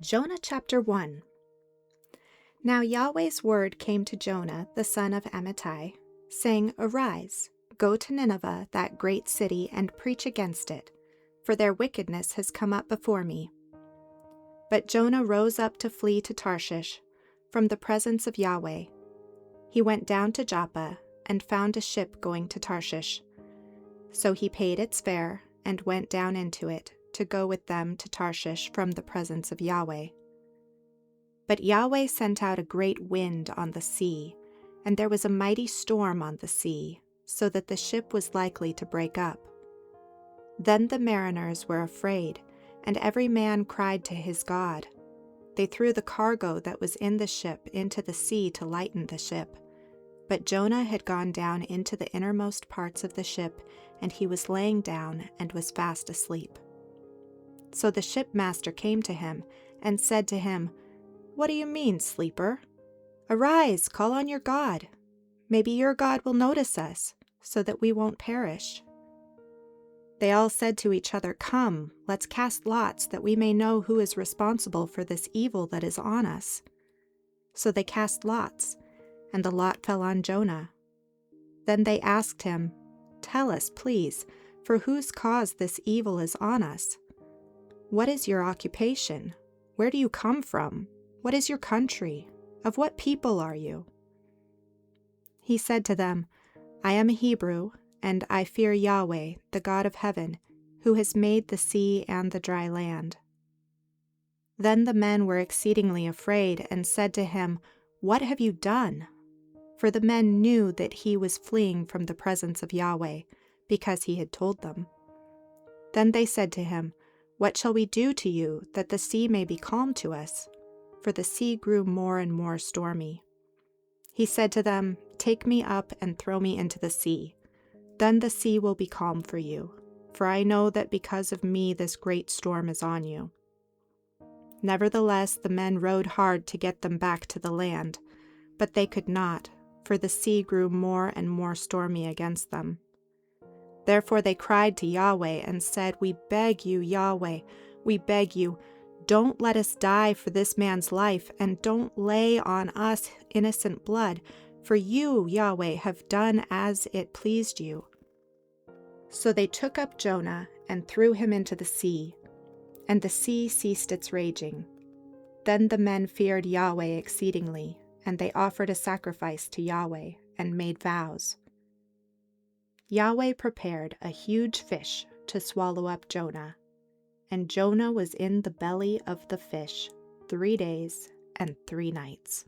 Jonah chapter 1. Now Yahweh's word came to Jonah the son of Amittai, saying, Arise, go to Nineveh, that great city, and preach against it, for their wickedness has come up before me. But Jonah rose up to flee to Tarshish from the presence of Yahweh. He went down to Joppa and found a ship going to Tarshish. So he paid its fare and went down into it to go with them to Tarshish from the presence of Yahweh. But Yahweh sent out a great wind on the sea, and there was a mighty storm on the sea, so that the ship was likely to break up. Then the mariners were afraid, and every man cried to his God. They threw the cargo that was in the ship into the sea to lighten the ship. But Jonah had gone down into the innermost parts of the ship, and he was laying down and was fast asleep. So the shipmaster came to him and said to him, What do you mean, sleeper? Arise, call on your God. Maybe your God will notice us, so that we won't perish. They all said to each other, Come, let's cast lots, that we may know who is responsible for this evil that is on us. So they cast lots, and the lot fell on Jonah. Then they asked him, Tell us, please, for whose cause this evil is on us? What is your occupation? Where do you come from? What is your country? Of what people are you? He said to them, I am a Hebrew, and I fear Yahweh, the God of heaven, who has made the sea and the dry land. Then the men were exceedingly afraid and said to him, What have you done? For the men knew that he was fleeing from the presence of Yahweh, because he had told them. Then they said to him, What shall we do to you, that the sea may be calm to us? For the sea grew more and more stormy. He said to them, Take me up and throw me into the sea. Then the sea will be calm for you, for I know that because of me this great storm is on you. Nevertheless, the men rowed hard to get them back to the land, but they could not, for the sea grew more and more stormy against them. Therefore they cried to Yahweh and said, We beg you, Yahweh, we beg you, don't let us die for this man's life, and don't lay on us innocent blood, for you, Yahweh, have done as it pleased you. So they took up Jonah and threw him into the sea, and the sea ceased its raging. Then the men feared Yahweh exceedingly, and they offered a sacrifice to Yahweh and made vows. Yahweh prepared a huge fish to swallow up Jonah, and Jonah was in the belly of the fish 3 days and 3 nights.